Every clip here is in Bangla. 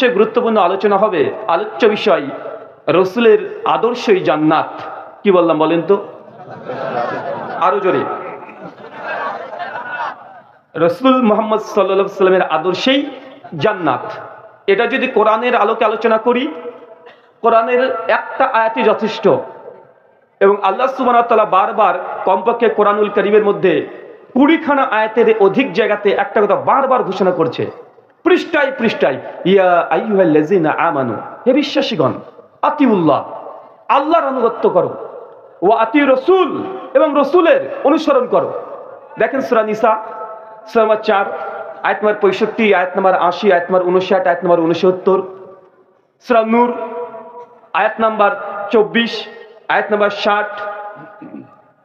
বিষয়ে গুরুত্বপূর্ণ আলোচনা হবে। আলোচ্য বিষয় রসুলের আদর্শই জান্নাত। কি বললাম বলেন তো? আরো জোরে। রসুল মুহাম্মদ সাল্লাল্লাহু আলাইহি ওয়াসাল্লামের আদর্শেই জান্নাত। এটা যদি কোরআনের আলোকে আলোচনা করি, কোরআনের একটা আয়াতই যথেষ্ট। এবং আল্লাহ সুবহানাহু ওয়া তাআলা বারবার কমপক্ষে কোরআনুল কারীমের মধ্যে 20খানা আয়াতের অধিক জায়গাতে একটা কথা বারবার ঘোষণা করছে, পৃষ্ঠায় পৃষ্ঠায়, ইয়া আইয়ুহাল্লাযীনা আমানু, হে বিশ্বাসীগণ, আতিউল্লাহ, আল্লাহর আনুগত্য করো, ওয়া আতিউর রাসূল, এবং রাসূলের অনুসরণ করো। দেখেন সূরা নিসা সূরা নম্বর 4 আয়াত নম্বর 65, আয়াত নম্বর 80, আয়াত নম্বর 59, আয়াত নম্বর 69, সূরা নূর আয়াত নম্বর 24, আয়াত নম্বর 60,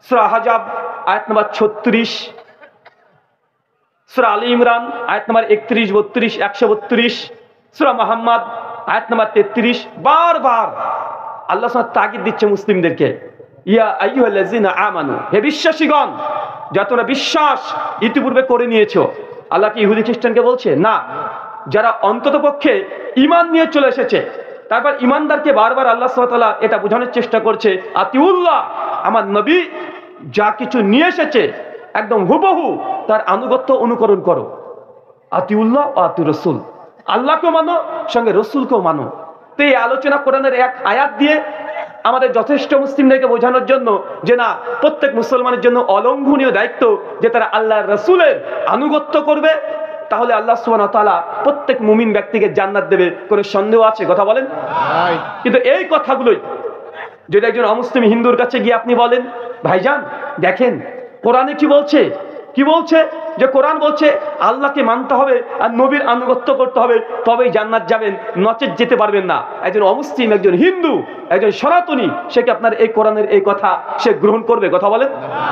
সূরা আহজাব আয়াত নম্বর 36, সূরা আলী ইমরান আয়াত নম্বর 31, 32, 132, সূরা মুহাম্মদ আয়াত নম্বর 33। বারবার আল্লাহ সুবহানাহু ওয়া তাআলা তাগিদ দিচ্ছে মুসলিমদেরকে, ইয়া আইয়ুহাল্লাযীনা আমানু, হে বিশ্বাসীগণ, যারা তোমরা বিশ্বাস ইতিপূর্বে করে নিয়েছো। আল্লাহ কি ইহুদি খ্রিস্টানকে বলছে? না, যারা অন্ততপক্ষে ঈমান নিয়ে চলে এসেছে। তারপর ঈমানদারকে বারবার আল্লাহ সুবহানাহু ওয়া তাআলা এটা বোঝানোর চেষ্টা করছে, আতিউল্লাহ, আমার নবী যা কিছু নিয়ে এসেছে একদম হুবহু তার আনুগত্য অনুকরণ করো। আতিউল্লাহ ও আতিউর রাসূল, আল্লাহকেও মানো, সঙ্গে রসুলকেও মানো। তো এই আলোচনা কোরআনের এক আয়াত দিয়ে আমাদের যথেষ্ট মুসলিমদেরকে বোঝানোর জন্য যে না, প্রত্যেক মুসলমানের জন্য অলঙ্ঘনীয় দায়িত্ব যে তারা আল্লাহর রাসূলের আনুগত্য করবে, তাহলে আল্লাহ সুবহানাহু ওয়া তাআলা প্রত্যেক মুমিন ব্যক্তিকে জান্নাত দেবে। কোনো সন্দেহ আছে? কথা বলেন। কিন্তু এই কথাগুলোই যদি একজন অমুসলিম হিন্দুর কাছে গিয়ে আপনি বলেন, ভাইজান দেখেন কোরআনে কি বলছে, কি বলছে, যে কোরআন বলছে আল্লাহকে মানতে হবে আর নবীর আনুগত্য করতে হবে, তবেই জান্নাত যাবেন, নচেত যেতে পারবেন না। একজন অমুসলিম, একজন হিন্দু, একজন সনাতনী, সে কি আপনার এই কোরআনের এই কথা সে গ্রহণ করবে? কথা বলেন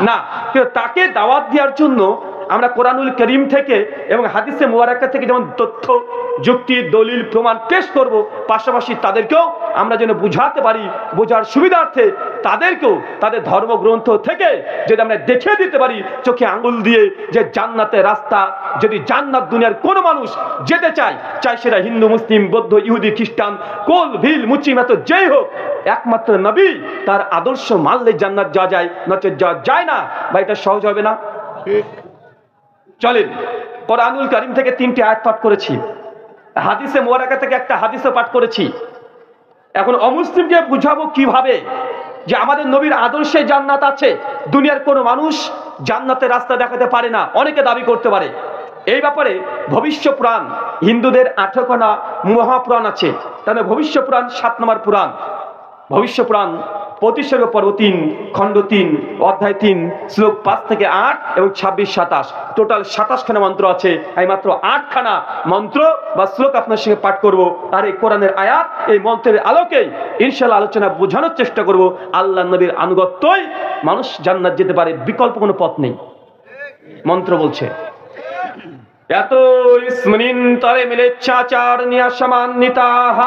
না। কিন্তু তাকে দাওয়াত দেওয়ার জন্য আমরা কোরআনুল কারীম থেকে এবং হাদিসে মুবারাকা থেকে যেমন তথ্য, যুক্তি, দলিল, প্রমাণ পেশ করব, পাশাপাশি তাদেরকেও আমরা যেন বুঝাতে পারি, বোঝার সুবিধার্থে তাদেরকেও তাদের ধর্মগ্রন্থ থেকে যদি আমরা দেখিয়ে দিতে পারি চোখে আঙ্গুল দিয়ে যে জান্নাতের রাস্তা, যদি জান্নাত দুনিয়ার কোনো মানুষ যেতে চায়, চাই সেটা হিন্দু, মুসলিম, বৌদ্ধ, ইহুদি, খ্রিস্টান, কোল, ভিল, মুচিমাত যেই হোক, একমাত্র নবী তার আদর্শ মানলে জান্নাত যাওয়া যায়, নচেত যাওয়া যায় না। বা এটা সহজ হবে না? চলেন, কোরআনুল কারীম থেকে 3টি আয়াত পাঠ করেছি, হাদিসে মুবারাকা থেকে একটা হাদিসও পাঠ করেছি। এখন অমুসলিমকে বুঝাবো কিভাবে যে আমাদের নবীর আদর্শে জান্নাত আছে। দুনিয়ার কোনো মানুষ জান্নাতের রাস্তা দেখাতে পারে না, অনেকে দাবি করতে পারে। এই ব্যাপারে ভবিষ্য পুরাণ, হিন্দুদের 18খানা মহাপুরাণ আছে, তাহলে ভবিষ্য পুরাণ 7 নম্বর পুরাণ। ভবিষ্য পুরাণ প্রতিসর্গ পর্ব 3, খণ্ড 3, অধ্যায় 3, শ্লোক 5 থেকে 8 এবং 26, 27, টোটাল 27খানা মন্ত্র আছে। এই মাত্র 8খানা মন্ত্র বা শ্লোক আপনার সঙ্গে পাঠ করব, আর এই কোরআনের আয়াত, এই মন্ত্রের আলোকে ইনশাআল্লাহ আলোচনা বোঝানোর চেষ্টা করব আল্লাহ নবীর আনুগত্যই মানুষ জান্নাত যেতে পারে, বিকল্প কোনো পথ নেই। মন্ত্র বলছে, এত স্মৃণ তরে মিলেচ্ছাচার নিয়া সমান্বিতাঃ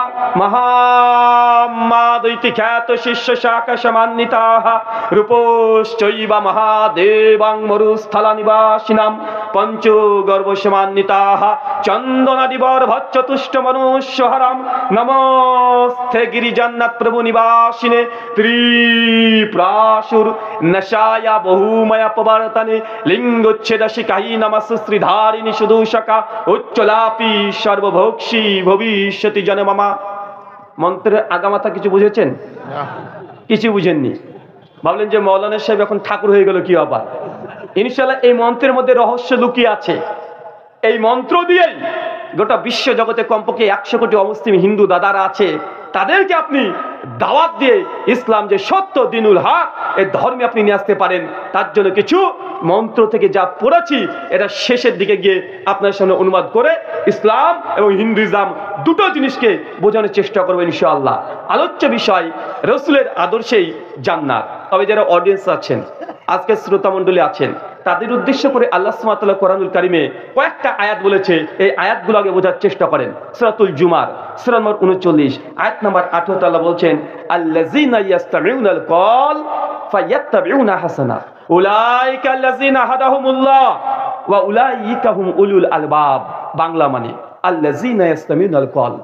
মহামাদৈতি খ্যাত শিষ্য শাখা সমান্বিতাঃ রূপশ্চৈব মহাদেবাং মরুস্থলা নিবাসিনাম পঞ্চগর্ভ সমান্বিতাঃ চন্দনাদিবর ভচ্চতুষ্ট মনুষ্যহরাম নমস্তে গিরিজান্নাথ প্রভু নিবাসিনে ত্রিপ্রাসুর নশায়া বহুময়া পবর্তনে লিঙ্গোচ্ছেদশিকাহি নমস্তে শ্রীধারিণী দূষকা উচ্চলাপি সর্বভোক্ষী ভবিষ্যতি জনমামা। মন্ত্রের আগামাথা কিছু বুঝেছেন? কিছু বুঝেননি? ভাবলেন যে মৌলানা সাহেব এখন ঠাকুর হয়ে গেল, কি ব্যাপার? ইনশাআল্লাহ এই মন্ত্রের মধ্যে রহস্য লুকিয়ে আছে। এই মন্ত্র দিয়েই গোটা বিশ্ব জগতে কমপক্ষে 100 কোটি অমুসলিম হিন্দু দাদারা আছে, তাদেরকে আপনি দাওয়াত দিয়ে ইসলাম যে সত্য দিনুল হক, এই ধর্মে আপনি নিয়ে আসতে পারেন। তার জন্য কিছু মন্ত্র থেকে যা পড়েছি এটা শেষের দিকে গিয়ে আপনার সামনে অনুবাদ করে ইসলাম এবং হিন্দুইজম দুটো জিনিসকে বোঝানোর চেষ্টা করবো ইনশাআল্লাহ। আলোচ্য বিষয় রসুলের আদর্শেই জান্নাত। তবে যারা অডিয়েন্স আছেন, আজকে শ্রোতা মণ্ডলী আছেন, তাদের উদ্দেশ্য করে আল্লাহ সুবহানাহু ওয়া তাআলা কোরআনুল কারীমে কয়েকটা আয়াত বলেছে, এই আয়াতগুলো আগে বোঝার চেষ্টা করেন। সূরাতুল জুমার সূরা নম্বর 39 আয়াত নম্বর 18 আল্লাহ বলছেন, আল্লাযীনা ইয়াসতামিউনাল কওল ফায়াত্তাবিউনা হাসানা উলাইকা আল্লাযীনা হাদাহুমুল্লাহ ওয়া উলাইকা হুম উলুল আলবাব। বাংলা মানে আল্লাযীনা ইয়াসতামিউনাল কওল,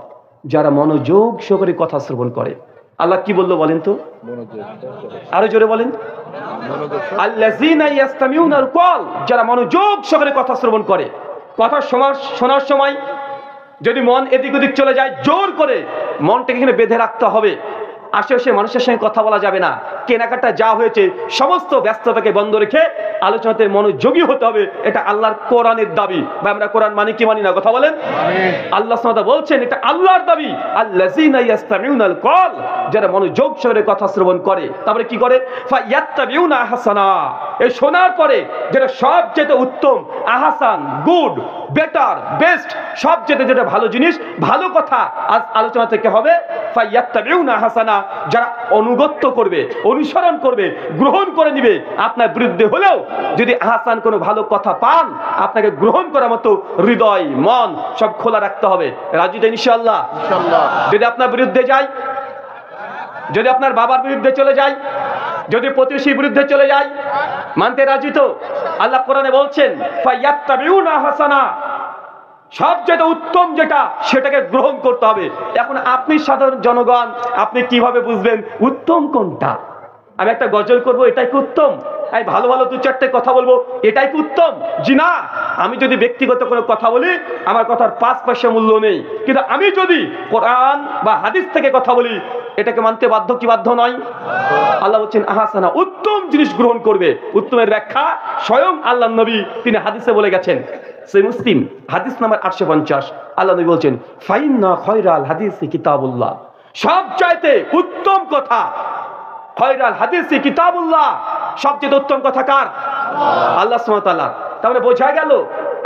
যারা মনোযোগ সহকারে কথা শ্রবণ করে। আল্লাহ কি বললো বলেন তো, আরো জোরে বলেন, আল্লাযীনা ইয়াসতামিউনাল কওল, যারা মনোযোগ সহকারে কথা শ্রবণ করে। কথা শোনার সময় যদি মন এদিক ওদিক চলে যায়, জোর করে মনটাকে এখানে বেঁধে রাখতে হবে। আশেপাশে মানুষের সঙ্গে কথা বলা যাবে না। কেনাকাটা যা হয়েছে সমস্ত ব্যস্ততাকে বন্ধ রেখে আলোচনাতে মনোযোগী হতে হবে। এটা আল্লাহর কোরআনের দাবি। বা আমরা কোরআন মানি কি মানি না, কথা বলেন। আল্লাহ সুবহানাহু ওয়া তাআলা বলছেন এটা আল্লাহর দাবি, আল্লাযীনা ইয়াসতামিউনাল কওল, যারা মনোযোগ সহকারে কথা শ্রবণ করে। তারপরে কি করে, ফায়াত্তাবিউনা আহসানা, এই শোনার পরে যেটা সবচেয়ে উত্তম, আহসান, গুড, বেটার, বেস্ট, সবচেয়ে যেটা ভালো জিনিস, ভালো কথা আজ আলোচনা থেকে হবে। ফায়াত্তাবিউনা আহসানা, যারা অনুগত্য করবে, অনুসরণ করবে, গ্রহণ করে নিবে। আপনার বিরুদ্ধে হলেও যদি আহসান কোনো ভালো কথা পান, আপনাকে গ্রহণ করার মতো হৃদয়, মন সব খোলা রাখতে হবে। রাজি তো ইনশাআল্লাহ? যদি আপনার বিরুদ্ধে যায়, যদি আপনার বাবার বিরুদ্ধে চলে যায়, যদি প্রতিবেশীর বিরুদ্ধে চলে যায়, মানতে রাজি তো? আল্লাহ কোরআনে বলছেন ফায়াত্তাবিউনা আহসানা, সবচেয়ে উত্তম যেটা সেটাকে গ্রহণ করতে হবে। এখন আপনি সাধারণ জনগণ, আপনি কিভাবে বুঝবেন উত্তম কোনটা? আমি একটা গজল করব, এটাই কি উত্তম? আমি ভালো ভালো দু চারটে কথা বলবো, এটাই কি উত্তম? জি না। আমি যদি ব্যক্তিগত কোনো কথা বলি, আমার কথার 5 পয়সা মূল্য নেই। কিন্তু আমি যদি কোরআন বা হাদিস থেকে কথা বলি, এটাকে মানতে বাধ্য কি বাধ্য নয়? আল্লাহ বলছেন আহসানা, উত্তম জিনিস গ্রহণ করবে। উত্তমের ব্যাখ্যা স্বয়ং আল্লাহ নবী তিনি হাদিসে বলে গেছেন। সহিহ মুসলিম হাদিস নাম্বার 850, আল্লাহ নবী বলছেন ফাইন্না খায়রাল হাদিসি কিতাবুল্লাহ, সবচাইতে উত্তম কথা, খায়রাল হাদিসি কিতাবুল্লাহ, সবচেয়ে উত্তম কথা কার? আল্লাহ সুবহানাহু ওয়া তাআলা। তাহলে বোঝা গেল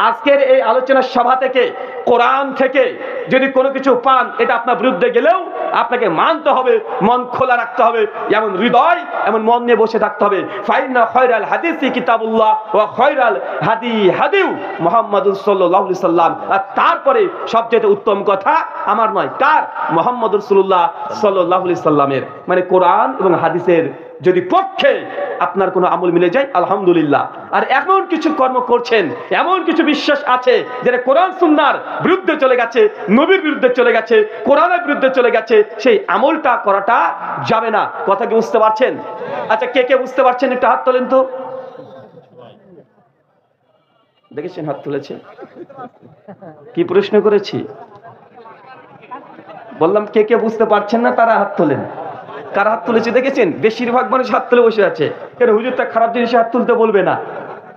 আজকের এই আলোচনার সভা থেকে, কোরআন থেকে যদি কোনো কিছু পান, এটা আপনার বিরুদ্ধে গেলেও আপনাকে মানতে হবে, মন খোলা রাখতে হবে, এমন হৃদয়, এমন মন নিয়ে বসে থাকতে হবে। ফাইন্না খায়রাল হাদিসি কিতাবুল্লাহ ওয়া খায়রাল হাদিউ মুহাম্মাদুর সাল্লাল্লাহু আলাইহি সাল্লাম। আর তারপরে সবচেয়ে উত্তম কথা আমার নয়, কার? মুহাম্মদুর রাসূলুল্লাহ সাল্লাল্লাহু আলাইহি সাল্লামের। মানে কোরআন এবং হাদিসের যদি পক্ষে আপনার কোনো আমল মিলে যায়, আলহামদুলিল্লাহ। আর এমন কিছু কর্ম করছেন, এমন কিছু বিশ্বাস আছে যেটা কোরআন সুন্নাহর বিরুদ্ধে চলে গেছে, নবীর বিরুদ্ধে চলে গেছে, কোরআনের বিরুদ্ধে চলে গেছে, সেই আমলটা করাটা যাবে না। কথা কি বুঝতে পারছেন? আচ্ছা, কে কে বুঝতে পারছেন একটু হাত তোলেন তো। দেখেছেন হাত তুলেছে? কি প্রশ্ন করেছি? বললাম কে কে বুঝতে পারছেন না তারা হাত তোলেন। কারা হাত তুলেছে দেখেছেন? বেশিরভাগ মানুষ হাত তুলে বসে আছে। কেন? হুজুরটা খারাপ জিনিসে হাত তুলতে বলবে না,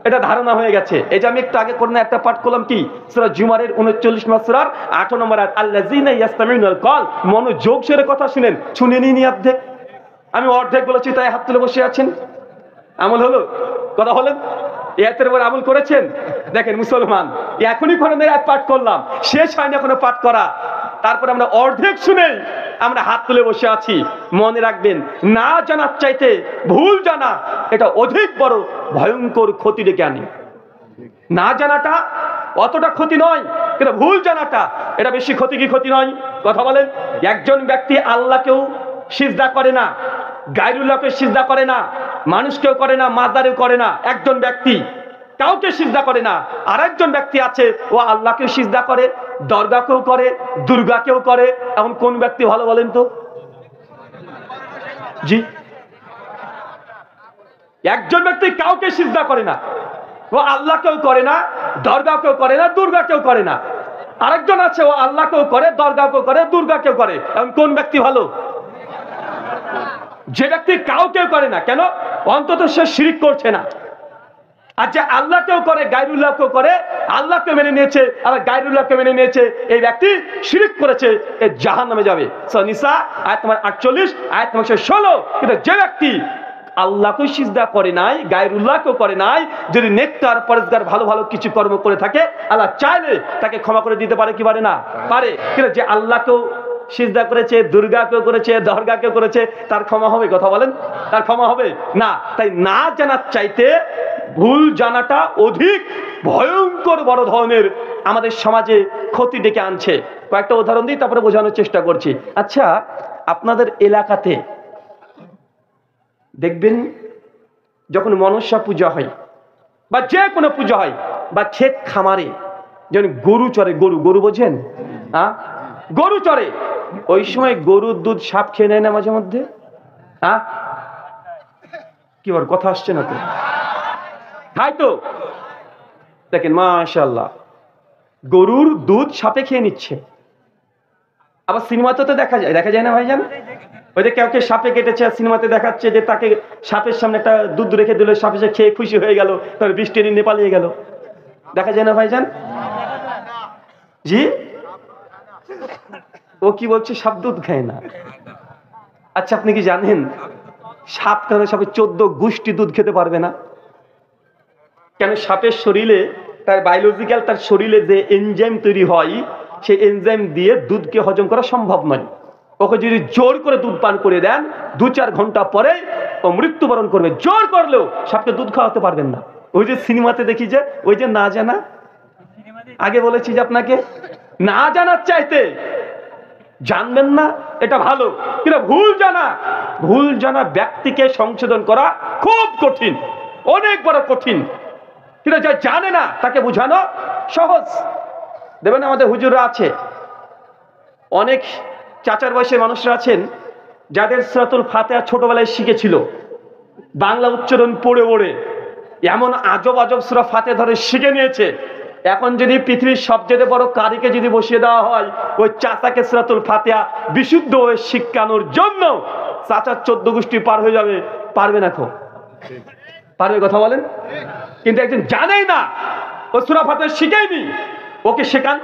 এটা ধারণা হয়ে গেছে। এই যে আমি একটু আগে কোরআনে একটা পাঠ করলাম, কি সূরা জুমারের 39 নম্বর সূরার 8 নম্বর আয়াত, আল্লাযীনা ইয়াসতামিউনাল কওল, মনোযোগ সহকারে কথা শুনেন। শুনেনি নি অর্ধেক? আমি অর্ধেক বলেছি, তাই হাত তুলে বসে আছেন। আমল হলো? কথা বলেন? এতের উপর আমল করেছেন? দেখেন মুসলমান, এখনই কোরআনের আয়াত পাঠ করলাম, শেষ হয়নি এখনো পাঠ করা। তারপর আমরা অর্ধেক শুনে আমরা হাত তুলে বসে আছি। মনে রাখবেন, না জানার চাইতে ভুল জানা এটা অধিক বড় ভয়ঙ্কর ক্ষতি ডেকে আনে। না জানাটা অতটা ক্ষতি নয়, কিন্তু ভুল জানাটা এটা বেশি ক্ষতি। কি ক্ষতি নয়? কথা বলেন। একজন ব্যক্তি আল্লাহকেও সিজদা করে না, গায়রুল্লাহকে সিজদা করে না, মানুষকেও করে না, মাজারেও করে না। একজন ব্যক্তি কাউকে সিজদা করে না। আর একজন ব্যক্তি আছে, ও আল্লাহকে সিজদা করে, দরগাকেও করে, দুর্গাকেও করে। এমন কোন ব্যক্তি ভালো বলেন তো? জি, একজন ব্যক্তি কাউকে সিজদা করে না, ও আল্লাহকেও করে না, দরগাকেও করে না, দুর্গাকেও করে না। আরেকজন আছে, ও আল্লাহকেও করে, দরগাকেও করে, দুর্গাকেও করে। এমন কোন ব্যক্তি ভালো? যে ব্যক্তি কাউকেও করে না। কেন? অন্তত সে শিরক করছে না। আর যে আল্লাহকেও করে, গায়রুল্লাহকেও করে, আল্লাহকে মেনে নিয়েছে আর গায়রুল্লাহকে মেনে নিয়েছে, এই ব্যক্তি শিরক করেছে, এ জাহান্নামে যাবে। সূরা নিসা আয়াত নম্বর 48, আয়াত নম্বর 16। কিন্তু যে ব্যক্তি আল্লাহকে সিজদা করে নাই, গায়রুল্লাহকেও করে নাই, যদি নেককার পরেজগার ভালো ভালো কিছু কর্ম করে থাকে, আল্লাহ চাইলে তাকে ক্ষমা করে দিতে পারে কি পারে না? পারে। কিন্তু যে আল্লাহকেও সিজদা করেছে, দুর্গাকেও করেছে, দরগাকেও করেছে, তার ক্ষমা হবে? কথা বলেন, তার ক্ষমা হবে না। তাই না জানার চাইতে ভুল জানাটা অধিক ভয়ঙ্কর বড় ধরনের আমাদের সমাজে ক্ষতি ডেকে আনছে। কয়েকটা উদাহরণ দিই, তারপরে বোঝানোর চেষ্টা করছি। আচ্ছা, আপনাদের এলাকাতে দেখবেন যখন মনসা পূজা হয় বা যে কোনো পূজা হয়, বা ক্ষেত খামারে যেমন গরু চড়ে, গরু বোঝেন? গরু চড়ে, ওই সময় গরুর দুধ সাপ খেয়ে নেয় না মাঝে মধ্যে? হ্যাঁ, কি বল, কথা আসছে না তো? তাই তো, দেখেন মাশাআল্লাহ, গরুর দুধ সাপে খেয়ে নিচ্ছে। আবার সিনেমাতে তো দেখা যায় না ভাইজান? ওই যে কাউকে সাপে কেটেছে, সিনেমাতে দেখাচ্ছে যে তাকে সাপের সামনে একটা দুধ রেখে দিল, সাপে সে খেয়ে খুশি হয়ে গেল, তার বৃষ্টি নিয়ে পালিয়ে গেল। দেখা যায় না ভাইজান? জি, ও কি বলছে, সাপ দুধ খায় না। আচ্ছা, আপনি কি জানেন সাপ কেন সাপের 14 গোষ্ঠী দুধ খেতে পারবে না? কেন? সাপের শরীরে তার বায়োলজিক্যাল, তার শরীরে যে এনজাইম তৈরি হয়, সেই এনজাইম দিয়ে দুধকে হজম করা সম্ভব নয়। ওকে যদি জোর করে দুধ পান করে দেন, 2-4 ঘন্টা পরে ও মৃত্যুবরণ করবে। জোর করলেও সাপকে দুধ খাওয়াতে পারবেন না। ওই যে সিনেমাতে দেখি যে, ওই যে না জানা, আগে বলেছি যে আপনাকে, না জানার চাইতে জানবেন না এটা ভালো, কিন্তু ভুল জানা ব্যক্তিকে সংশোধন করা খুব কঠিন, অনেক বড় কঠিন। কিন্তু যা জানে না তাকে বোঝানো সহজ। দেখবেন আমাদের হুজুররা আছে, অনেক চাচার বয়সের মানুষরা আছেন যাদের সূরাতুল ফাতিহা ছোটবেলায় শিখেছিল, বাংলা উচ্চারণ পড়ে পড়ে এমন আজব আজব সূরা ফাতিহা ধরে শিখে নিয়েছে। এখন যদি পৃথিবীর সবচেয়ে বড় কারিকে যদি বসিয়ে দেওয়া হয় ওই চাচাকে সূরাতুল ফাতিহা বিশুদ্ধ হয়ে শিক্ষানোর জন্য, চাচার 14 গোষ্ঠী পার হয়ে যাবে। পারবে না? তো পারবে? কথা বলেন। কিন্তু একজন জানেই না, ও সূরা ফাতিহা শিখেইনি, ওকে শেখান।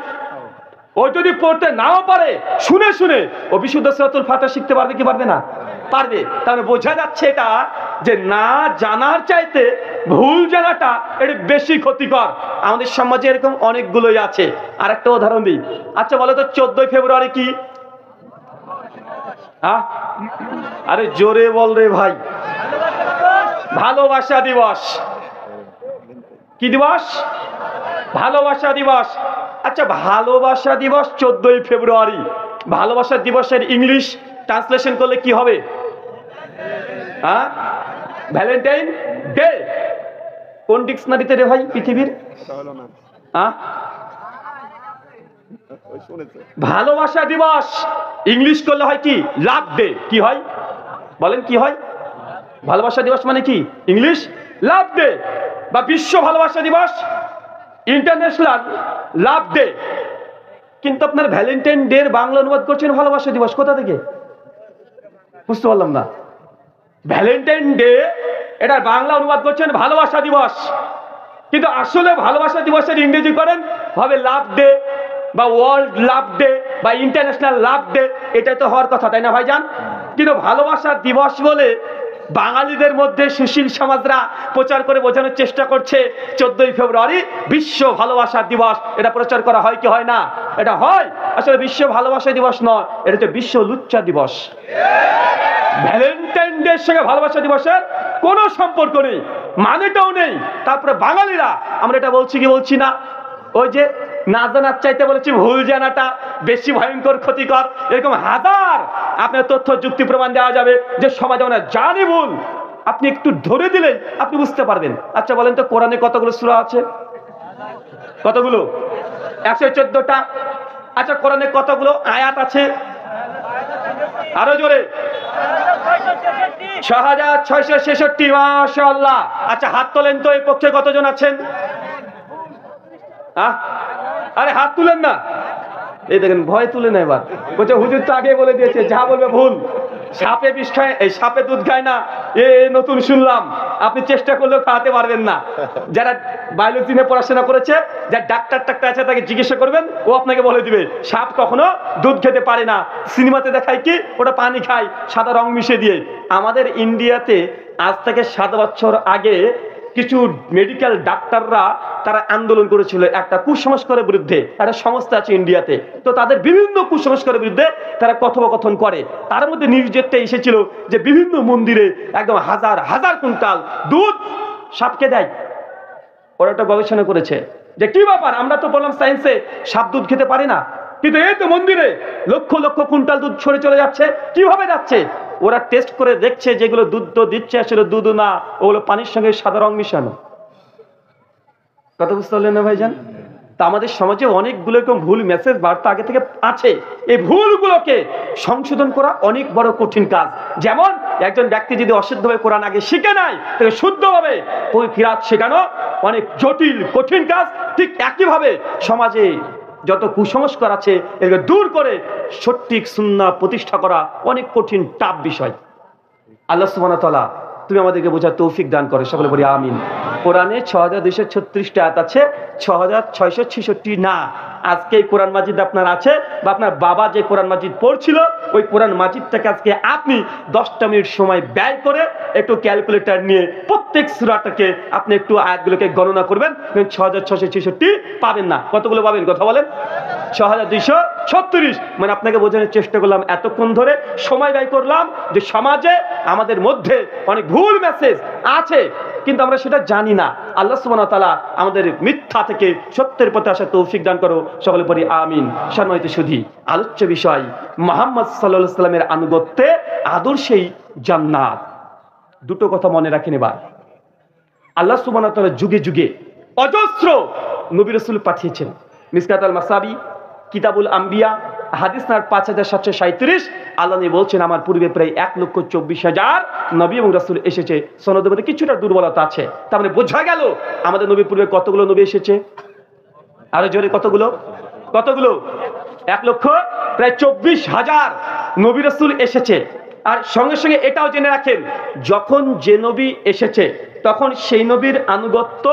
ও যদি পড়তে নাও পারে, শুনে শুনে ও বিশুদ্ধ সূরাতুল ফাতিহা শিখতে পারবে কি পারবে না? পারবে। তাহলে বোঝা যাচ্ছে এটা যে না জানার চাইতে ভুল জানাটা এটা বেশি ক্ষতিকর। আমাদের সমাজে এরকম অনেকগুলোই আছে। আর একটা উদাহরণ দিই। আচ্ছা বলো তো, 14 ফেব্রুয়ারি কি? আরে জোরে বল রে ভাই। ভালোবাসা দিবস। কি দিবস? ভালোবাসা দিবস। আচ্ছা, ভালোবাসা দিবস 14 ফেব্রুয়ারি। ভালোবাসা দিবসের ইংলিশ ট্রান্সলেশন করলে কি হবে? Valentine day. কোন ডিকশনারিতে রে ভাই পৃথিবীর? ভালোবাসা দিবস ইংলিশ করলে হয় কি? লাভ ডে। কি হয় বলেন? কি হয়? ভালোবাসা দিবস মানে কি? ইংলিশ লাভ ডে, বা বিশ্ব ভালোবাসা দিবস, ইন্টারন্যাশনাল লাভ ডে। কিন্তু আপনার ভ্যালেন্টাইন ডে এর বাংলা অনুবাদ করছেন ভালোবাসা দিবস। কোথা থেকে? বুঝতে পারলাম না। ভ্যালেন্টাইন ডে এটার বাংলা অনুবাদ করছেন ভালোবাসা দিবস, কিন্তু আসলে ভালোবাসা দিবসের ইংরেজি করেন হবে লাভ ডে, বা ওয়ার্ল্ড লাভ ডে, বা ইন্টারন্যাশনাল লাভ ডে। এটাই তো হওয়ার কথা, তাই না ভাইজান? কিন্তু ভালোবাসা দিবস বলে বাঙালিদের মধ্যে সুশীল সমাজরা প্রচার করে বোঝানোর চেষ্টা করছে 14 ফেব্রুয়ারি বিশ্ব ভালোবাসা দিবস। এটা প্রচার করা হয় কি হয় না? এটা হয়। আসলে বিশ্ব ভালোবাসা দিবস নয়, এটা হচ্ছে বিশ্ব লুচ্চা দিবস। ভ্যালেন্টাইন ডে এর সঙ্গে ভালোবাসা দিবসের কোনো সম্পর্ক নেই, মানেটাও নেই। তারপরে বাঙালিরা, আমরা এটা বলছি কি বলছি না? ওই যে না জানার চাইতে বলেছি ভুল জানাটা বেশি ভয়ঙ্কর, ক্ষতিকর। এরকম হাজার আপনার তথ্য যুক্তি প্রমাণ দেওয়া যাবে যে সমাজে আমরা জানি ভুল। আপনি একটু ধরে দিলেই আপনি বুঝতে পারবেন। আচ্ছা বলেন তো, কোরআনে কতগুলো সূরা আছে? কতগুলো? 114টা। আচ্ছা, কোরআনে কতগুলো আয়াত আছে? আরো জোরে। 6666। মাশাআল্লাহ। আচ্ছা, হাত তোলেন তো, এই পক্ষে কতজন আছেন? আরে হাত তুলেন না। এই দেখেন, ভয় তুলে না। এবার বলছে হুজুর তো আগে বলে দিয়েছে, যা বলবে ভুল। সাপে বিষ খায়, এই সাপে দুধ খায় না, এ নতুন শুনলাম। আপনি চেষ্টা করলেও খাওয়াতে পারবেন না। যারা বায়োলজি নিয়ে পড়াশোনা করেছে, যার ডাক্তার আছে, তাকে জিজ্ঞাসা করবেন, ও আপনাকে বলে দিবে সাপ কখনো দুধ খেতে পারে না। সিনেমাতে দেখায় কি, ওটা পানি খায় সাদা রং মিশিয়ে দিয়ে। আমাদের ইন্ডিয়াতে আজ থেকে 7 বছর আগে কিছু মেডিকেল ডাক্তাররা তারা আন্দোলন করেছিল একটা কুসংস্কারের বিরুদ্ধে। একটা সংস্থা আছে ইন্ডিয়াতে, তো তাদের বিভিন্ন কুসংস্কারের বিরুদ্ধে তারা কথোপকথন করে। তার মধ্যে নিউজটা এসেছিল যে বিভিন্ন মন্দিরে একদম হাজার হাজার কুইন্টাল দুধ সাপকে দেয়। ওরা একটা গবেষণা করেছে যে কি ব্যাপার, আমরা তো বললাম সায়েন্সে সাপ দুধ খেতে পারে না, কিন্তু এই তো মন্দিরে লক্ষ লক্ষ কুইন্টাল দুধ ছড়ে চলে যাচ্ছে। কিভাবে যাচ্ছে? ওরা টেস্ট করে দেখছে যেগুলো দুধ তো দিচ্ছে আসলে দুধ না, ওগুলো পানির সঙ্গে সাদা রং মিশানো। কথা বুঝতে পারলেন না ভাইজান? তা আমাদের সমাজে অনেকগুলো এরকম ভুল মেসেজ বার্তা আগে থেকে আছে। এই ভুলগুলোকে সংশোধন করা অনেক বড় কঠিন কাজ। যেমন একজন ব্যক্তি যদি অশুদ্ধভাবে কোরআন আগে শিখে নাই, তাকে শুদ্ধভাবে কিরাত শেখানো অনেক জটিল কঠিন কাজ। ঠিক একইভাবে সমাজে যত কুসংস্কার আছে এগুলো দূর করে সঠিক সুন্নাহ প্রতিষ্ঠা করা অনেক কঠিন টাফ বিষয়। আল্লাহ সুবহানাহু ওয়া তাআলা তুমি আমাদেরকে বোঝার তৌফিক দান করে, সকলে বলি আমিন। কোরআনে ৬২৩৬টা আয়াত আছে, ৬৬৬৬ না। আজকে এই কোরআন মাজিদ আপনার আছে, বা আপনার বাবা যে কোরআন মাজিদ পড়ছিল ওই কোরআন মাজিদটাকে আজকে আপনি 10টা মিনিট সময় ব্যয় করে একটু ক্যালকুলেটর নিয়ে প্রত্যেক সূরাটাকে আপনি একটু আয়াতগুলোকে গণনা করবেন, ৬৬৬৬ পাবেন না। কতগুলো পাবেন কথা বলেন? ৬২৩৬। মানে আপনাকে বোঝানোর চেষ্টা করলাম, এতক্ষণ ধরে সময় ব্যয় করলাম যে সমাজে আমাদের মধ্যে অনেক ভুল মেসেজ আছে, কিন্তু আমরা সেটা জানি না। আল্লাহ সুবহানাহু ওয়া তাআলা আমাদের মিথ্যা থেকে সত্যের পথে আসার তৌফিক দান করো, সকলে পড়ি আমিন। সম্মানিত সুধী, আলোচ্য বিষয় মুহাম্মদ সাল্লাল্লাহু আলাইহি সাল্লামের আনুগত্যে আদর্শেই জান্নাত। দুটো কথা মনে রাখেন এবার। আল্লাহ সুবহানাহু ওয়া তাআলা যুগে যুগে অজস্র নবী রাসূল পাঠিয়েছেন। মিসকাত আল মাসাবি, কিতাবুল আম্বিয়া, হাদিস নাম্বার 5737 আল্লাহ নবী বলছেন আমার পূর্বে প্রায় 1,24,000 নবী এবং রাসূল এসেছে। সনদের মধ্যে কিছুটা দুর্বলতা আছে, তার মানে বোঝা গেল আমাদের নবীর পূর্বে কতগুলো নবী এসেছে? আরো জোরে কতগুলো? 1,24,000 নবী রাসূল এসেছে। আর সঙ্গে সঙ্গে এটাও জেনে রাখেন, যখন যে নবী এসেছে তখন সেই নবীর আনুগত্য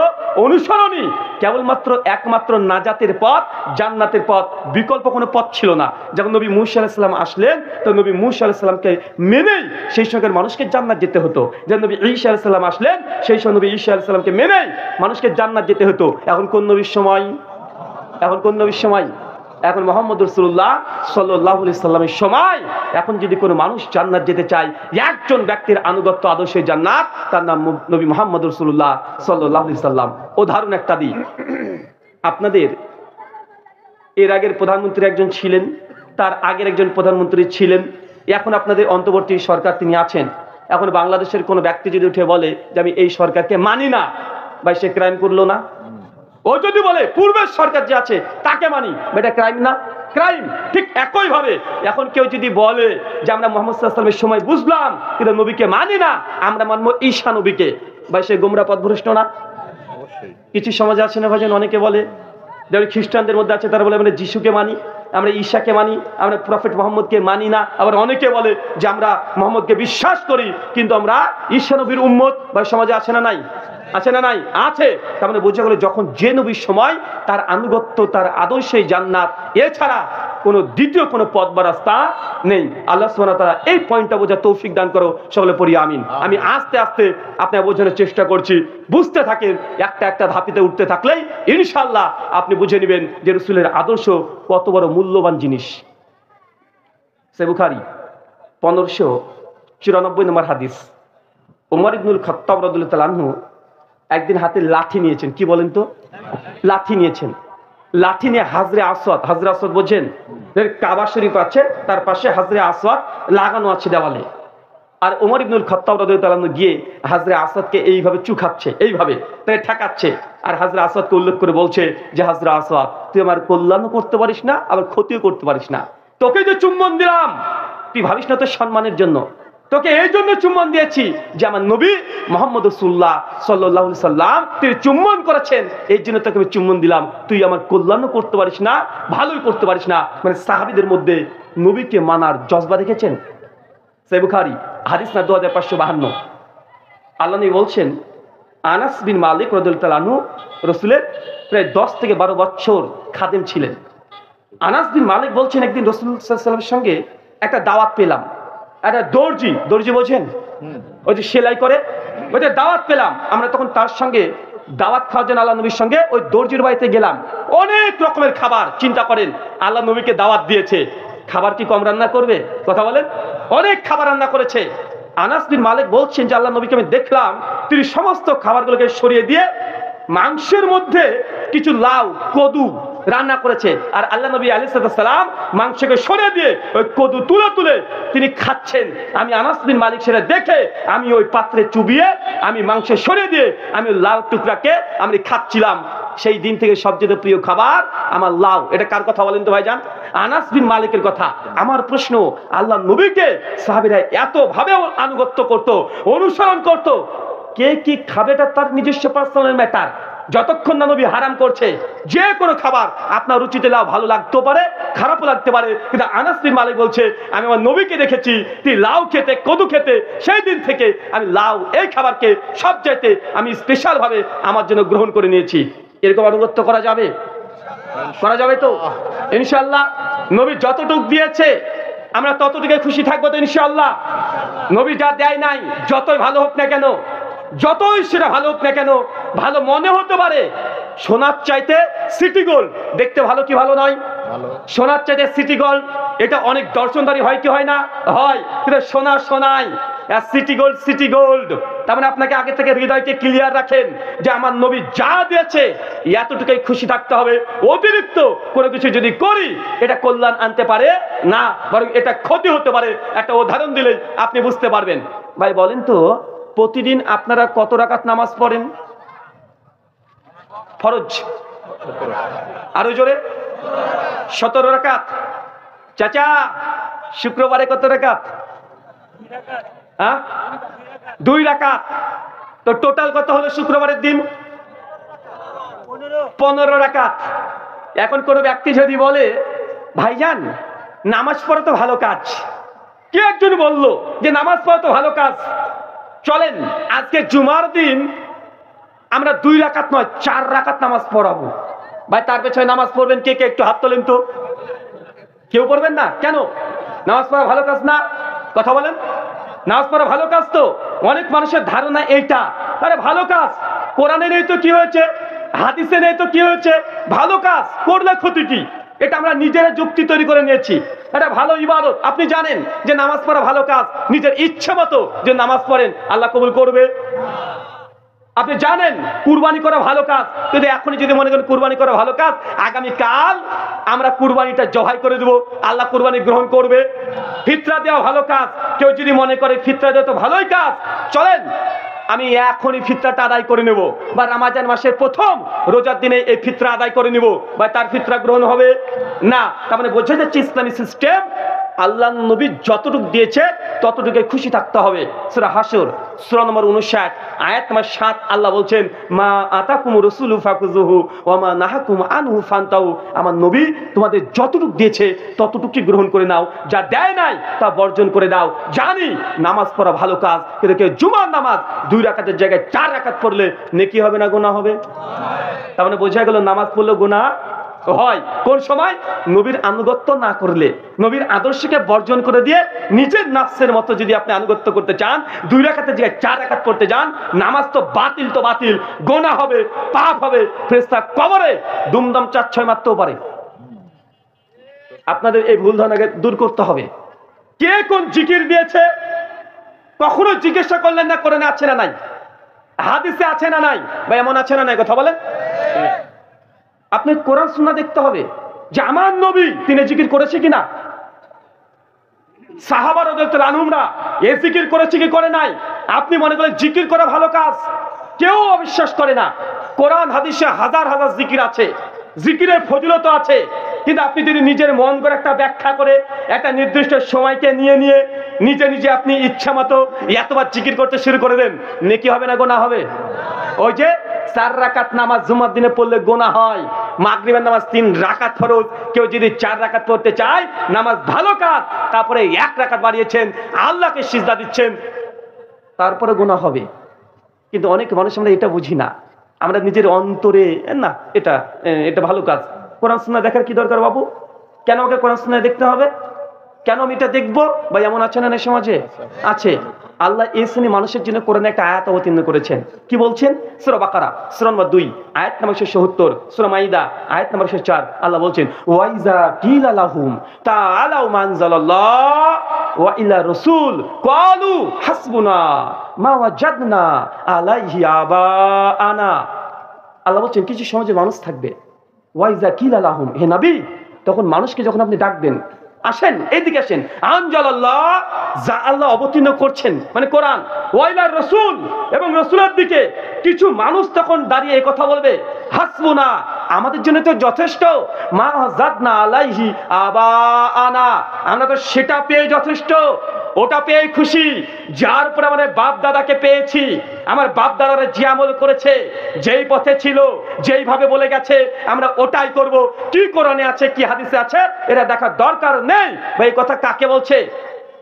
অনুসরণই কেবলমাত্র একমাত্র নাজাতের পথ, জান্নাতের পথ, বিকল্প কোনো পথ ছিল না। যখন নবী মূসা আলাইহিস সালাম আসলেন তো নবী মূসা আলাইহিস সালামকে মেনেই সেই সময়ের মানুষকে জান্নাত যেতে হতো। যখন নবী ঈসা আলাইহিস সালাম আসলেন সেই সময় নবী ঈসা আলাইহিস সালামকে মেনেই মানুষকে জান্নাত যেতে হতো। এখন কোন নবীর সময়? এখন কোন নবীর সময়? এখন মুহাম্মদ রাসূলুল্লাহ সাল্লাল্লাহু আলাইহি সাল্লামের সময়। এখন যদি কোনো মানুষ জান্নাত যেতে চায়, একজন ব্যক্তির আনুগত্য আদর্শে জান্নাত, তার নাম নবী মুহাম্মদ রাসূলুল্লাহ সাল্লাল্লাহু আলাইহি সাল্লাম। উদাহরণ একটা দিই আপনাদের। এর আগের প্রধানমন্ত্রী একজন ছিলেন, তার আগের একজন প্রধানমন্ত্রী ছিলেন, এখন আপনাদের অন্তর্বর্তী সরকার তিনি আছেন। এখন বাংলাদেশের কোনো ব্যক্তি যদি উঠে বলে যে আমি এই সরকারকে মানি না, ভাই সে ক্রাইম করলো না? ও যদি বলে পূর্বের সরকার যে আছে তাকে মানি, এটা ক্রাইম না? ক্রাইম। ঠিক একই ভাবে এখন কেউ যদি বলে যে আমরা মুহাম্মদ সাল্লাল্লাহু আলাইহি ওয়াসাল্লামের সময় বুঝলাম কিন্তু নবীকে মানি না, আমরা মানবো ঈসা নবীকে, ভাই সে গোমরা পথভ্রষ্ট না? কিছু সমাজে আছে না ভাইজান, অনেকে বলে, যেমন খ্রিস্টানদের মধ্যে আছে, তারা বলে আমরা যিশুকে মানি, আমরা ঈসাকে মানি, আমরা প্রফেট মুহাম্মদকে মানি না। আবার অনেকে বলে যে আমরা মুহাম্মদকে বিশ্বাস করি কিন্তু আমরা ঈসা নবীর উম্মত। ভাই সমাজে আছে না নাই? আছে না নাই? আছে। তার মানে বোঝা গেল যখন যে নবীর সময় তার আনুগত্য, তার আদর্শেই জান্নাত, এছাড়া কোনো দ্বিতীয় কোনো পথ বা রাস্তা নেই। আল্লাহ সুবহানাহু ওয়া তাআলা এই পয়েন্টটা বোঝার তৌফিক দান করো, সকলে পড়ি আমিন। আমি আস্তে আস্তে আপনার বোঝানোর চেষ্টা করছি, বুঝতে থাকেন। একটা একটা ধাপিতে উঠতে থাকলেই ইনশাআল্লাহ আপনি বুঝে নেবেন যে রাসূলের আদর্শ কত বড় মূল্যবান জিনিস। সহিহ বুখারী 1594 নম্বর হাদিস। ওমর ইবনুল খাত্তাব রাদিয়াল্লাহু তাআলা আনহু একদিন হাতে লাঠি নিয়েছেন। কি বলেন তো? লাঠি নিয়েছেন। লাঠি নিয়ে হাজরে আসওয়াদ, হাজরে আসওয়াদ বোঝেন, কাবা শরীফ আছে, তার পাশে হাজরে আসওয়াদ লাগানো আছে দেওয়ালে। আর ওমর ইবনুল খাত্তাব রাদিয়াল্লাহু তাআলা গিয়ে হাজরে আসওয়াদকে এইভাবে চুখাচ্ছে, এইভাবে তাই ঠেকাচ্ছে, আর হাজরে আসওয়াদকে উল্লেখ করে বলছে যে হাজরে আসওয়াদ তুই আমার কল্যাণও করতে পারিস না, আবার ক্ষতিও করতে পারিস না। তোকে যে চুম্বন দিলাম তুই ভাবিস না তোর সম্মানের জন্য, তোকে এই জন্য চুম্বন দিয়েছি যে আমার নবী মুহাম্মদ রাসূলুল্লাহ সাল্লাল্লাহু আলাইহি সাল্লাম তিনি চুম্বন করেছেন, এই জন্য তোকে আমি চুম্বন দিলাম। তুই আমার কল্যাণও করতে পারিস না, ভালোই করতে পারিস না। মানে সাহাবীদের মধ্যে নবীকে মানার জজবা দেখেছেন। সহিহ বুখারী হাদিস না 2552। আল্লাহ নবী বলছেন, আনাস বিন মালিক রাদিয়াল্লাহু তাআলা আনহু রাসূলের প্রায় 10 থেকে 12 বছর খাদেম ছিলেন। আনাস বিন মালিক বলছেন একদিন রাসূল সাল্লাল্লাহু আলাইহি ওয়াসাল্লামের সঙ্গে একটা দাওয়াত পেলাম। একটা দর্জি, দর্জি বোঝেন, ওই যে সেলাই করে, ওইটা দাওয়াত পেলাম। আমরা তখন তার সঙ্গে দাওয়াত খাওয়ার জন্য আল্লাহ নবীর সঙ্গে ওই দর্জির বাড়িতে গেলাম। অনেক রকমের খাবার, চিন্তা করেন আল্লাহ নবীকে দাওয়াত দিয়েছে, খাবার কি কম রান্না করবে? কথা বলেন, অনেক খাবার রান্না করেছে। আনাস বিন মালিক বলছেন যে আল্লাহ নবীকে আমি দেখলাম তিনি সমস্ত খাবারগুলোকে সরিয়ে দিয়ে মাংসের মধ্যে কিছু লাউ, কদু রান্না করেছে, আর আল্লাহ নবী আলাইহিস সালাম মাংসকে সরিয়ে দিয়ে ওই কদু তুলে তুলে তিনি খাচ্ছেন। আমি আনাস বিন মালিক সেটা দেখে আমি ওই পাত্রে চুবিয়ে আমি মাংস সরিয়ে দিয়ে আমি লাউ টুকরাকে আমি খাচ্ছিলাম। সেই দিন থেকে সবচেয়ে প্রিয় খাবার আমার লাউ। এটা কার কথা বলেন তো ভাইজান? আনাস বিন মালিকের কথা। আমার প্রশ্ন, আল্লাহ নবীকে সাহাবীরা এত ভাবে আনুগত্য করত, অনুসরণ করত, কে কি খাবেটা তার নিজস্ব পার্সোনাল ম্যাটার। যতক্ষণ না নবী হারাম করছে, যে কোনো খাবার আপনার রুচিতে লাউ ভালো লাগতে পারে, খারাপও লাগতে পারে, কিন্তু আনাস বিন মালিক বলছে আমি আমার নবীকে দেখেছি তিনি লাউ খেতে, কদু খেতে, সেই দিন থেকে আমি লাউ এই খাবারকে সবচাইতে আমি স্পেশাল ভাবে আমার জন্য গ্রহণ করে নিয়েছি। এরকম আনুগত্য করা যাবে? করা যাবে তো ইনশাআল্লাহ। নবী যতটুক দিয়েছে আমরা ততটুকু খুশি থাকবো তো ইনশাআল্লাহ। নবী যা দেয় নাই, যতই ভালো হোক না কেন, যতই সেটা ভালো হোক না কেন, ভালো মনে হতে পারে, সোনার চাইতে সিটি গোল্ড দেখতে ভালো কি ভালো নয়? সোনার চাইতে সিটি গোল্ড এটা অনেক দর্শনদারি হয় কি হয় না? হয়। কিন্তু সোনা সোনাই, আর সিটি গোল্ড সিটি গোল্ড। তার মানে আপনাকে আগে থেকে হৃদয়কে ক্লিয়ার রাখেন যে আমার নবী যা দিয়েছে এতটুকুই খুশি থাকতে হবে। অতিরিক্ত কোনো কিছু যদি করি এটা কল্যাণ আনতে পারে না, বরং এটা ক্ষতি হতে পারে। একটা উদাহরণ দিলে আপনি বুঝতে পারবেন। ভাই বলেন তো, প্রতিদিন আপনারা কত রাকাত নামাজ পড়েন ফরজ? আরো জোরে। 17 রাকাত। চাচা শুক্রবারে কত রাকাত? 2 রাকাত। তো টোটাল কত হলো শুক্রবারের দিন? 15 রাকাত। এখন কোন ব্যক্তি যদি বলে ভাইজান নামাজ পড়া তো ভালো কাজ, কে একজন বলল যে নামাজ পড়া তো ভালো কাজ, চলেন আজকে জুমার দিন আমরা 2 রাকাত নয় 4 রাকাত নামাজ পড়াবো। ভাই তার পেছনে নামাজ পড়বেন কে কে? একটু হাত তোলেন তো। কেউ পড়বেন না কেন? নামাজ পড়া ভালো কাজ না? কথা বলেন। নামাজ পড়া ভালো কাজ তো অনেক মানুষের ধারণা এইটা, আরে ভালো কাজ, কোরআনে নেই তো কি হয়েছে, হাদিসে নেই তো কি হয়েছে, ভালো কাজ করলে ক্ষতি কি? এটা আমরা নিজেরা যুক্তি তৈরি করে নিয়েছি। এটা ভালো ইবাদত। আপনি জানেন যে নামাজ পড়া ভালো কাজ, নিজের ইচ্ছে মতো যে নামাজ পড়েন আল্লাহ কবুল করবে। আপনি জানেন কুরবানি করা ভালো কাজ, কিন্তু এখনই যদি মনে করেন কুরবানি করা ভালো কাজ, আগামীকাল আমরা কুরবানিটা জবাই করে দেবো, আল্লাহ কুরবানি গ্রহণ করবে। ফিতরা দেওয়া ভালো কাজ, কেউ যদি মনে করে ফিতরা দেওয়া তো ভালোই কাজ, চলেন আমি এখনই ফিতরাটা আদায় করে নেব, বা রমজান মাসের প্রথম রোজার দিনে এই ফিতরা আদায় করে নেব, বা তার ফিতরা গ্রহণ হবে না। তার মানে বোঝা যাচ্ছে ইসলামী সিস্টেম আল্লাহ নবী যতটুকু দিয়েছে ততটুকু খুশি থাকতে হবে। সূরা হাসর সূরা নম্বর 59 আয়াত নম্বর 7 আল্লাহ বলছেন মা আতাকুম রাসূলু ফাকুযুহু ওয়া মা নাহাকুম আনহু ফান্তাউ। আমার নবী তোমাদের যতটুকু দিয়েছে ততটুকুই গ্রহণ করে নাও, যা দেয় নাই তা বর্জন করে দাও। জানি নামাজ পড়া ভালো কাজ, কিন্তু কেউ জুমার নামাজ 2 রাকাতের জায়গায় 4 রাকাত পড়লে নেকি হবে না গুনাহ হবে? তার মানে বোঝা গেল নামাজ পড়লে গুনাহ হয়। কোন সময়? নবীর আনুগত্য না করলে, নবীর আদর্শকে বর্জন করে দিয়ে নিজের নাফসের মতো যদি আপনি আনুগত্য করতে চান, 2 রাকাতের জায়গায় 4 রাকাত পড়তে যান, নামাজ তো বাতিল, তো বাতিল, গুনাহ হবে, পাপ হবে, ফেরেশতা কবরে দুমদাম 4-6 মারতেও পারে। আপনাদের এই ভুল ধারণাকে দূর করতে হবে। কে কোন জিকির দিয়েছে কখনো জিজ্ঞাসা করলেন না? কোরআনে আছে না নাই? হাদিসে আছে না নাই? বা এমন আছে না নাই? কথা বলেন। আপনি কোরআন সুন্নাহ দেখতে হবে যে আমার নবী তিনি জিকির করেছে কিনা, সাহাবা রাদিয়াল্লাহু আনহুমরা এই জিকির করেছে কি করে নাই। আপনি মনে করেন জিকির করা ভালো কাজ, কেউ অবিশ্বাস করে না। কোরআন হাদিসে হাজার হাজার জিকির আছে, জিকিরের ফজিলত আছে, কিন্তু আপনি যদি নিজের মন করে একটা ব্যাখ্যা করে একটা নির্দিষ্ট সময়কে নিয়ে নিয়ে নিজে নিজে আপনি ইচ্ছা মতো এতবার জিকির করতে শুরু করে দেন, নেকি হবে না গুনাহ হবে? ওই যে 4 রাকাত নামাজ জুমার দিনে পড়লে গুনাহ হয়, মাগরিবের নামাজ 3 রাকাত ফরজ, কেউ যদি 4 রাকাত পড়তে চায় নামাজ ভালো কাজ, তারপরে 1 রাকাত বাড়িয়েছেন, আল্লাহকে সিজদা দিচ্ছেন, তারপরে গুনাহ হবে। কিন্তু অনেক মানুষ আমরা এটা বুঝি না, আমরা নিজের অন্তরে না এটা এটা ভালো কাজ। কোরআন সুন্নাহ দেখার কি দরকার বাবু? কেন আমাকে কোরআন সুন্নাহ দেখতে হবে? কেন আমি এটা দেখবো? ভাই এমন আছে না সমাজে? আছে। আল্লাহ এই শ্রেণী মানুষের জন্য কোরআনে একটা আয়াত অবতীর্ণ করেছেন। কি বলছেন? সূরা বাকারা সূরা নম্বর 2 আয়াত নম্বর 177, সূরা মাইদা আয়াত নম্বর 104 আল্লাহ বলছেন ওয়াইজা কিলা লাহুম তাআলাউ মানজালাল্লাহ ওয়া ইলা রাসূল ক্বালু হাসবুনা মা ওয়াজাদনা আলাইহি আবাআনা। আল্লাহ বলছেন কিছু সমাজে মানুষ থাকবে ওয়াইজা কিলা লাহুম, হে নবী তখন মানুষকে যখন আপনি ডাকবেন, আসেন এইদিকে আসেন, আনজালাল্লাহ, যা আল্লাহ অবতীর্ণ করছেন মানে কোরআন, ওয়াইলার রাসূল, এবং রাসূলের দিকে কিছু মানুষ তখন দাঁড়িয়ে এই কথা বলবে, হাসবুনা, আমাদের জন্য তো যথেষ্ট, মা জাদনা আলাইহি আবাআনা, আমরা তো সেটা পেয়ে যথেষ্ট, ওটা পেয়ে খুশি, যার উপরে আমাদের বাপ দাদাকে পেয়েছি, আমার বাপ দাদারা যে আমল করেছে, যেই পথে ছিল, যেইভাবে বলে গেছে আমরা ওটাই করব, কি কোরআনে আছে কি হাদিসে আছে এটা দেখার দরকার নেই। ভাই এই কথা কাকে বলছে?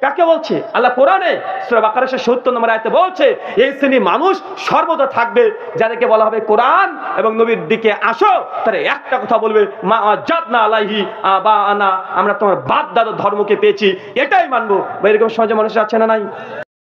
কাকে বলছে? আল্লাহ কোরআনে সূরা বাকারা ৭০ নম্বর আয়াতে বলছে, এই শ্রেণী মানুষ সর্বদা থাকবে যাদেরকে বলা হবে কোরআন এবং নবীর দিকে আসো, তারা একটা কথা বলবে, মা জাদনা আলাইহি আবাআনা, আমরা তোমার বাপ দাদার ধর্মকে পেয়েছি, এটাই মানবো। বা এরকম সমাজে মানুষ আছে না নাই?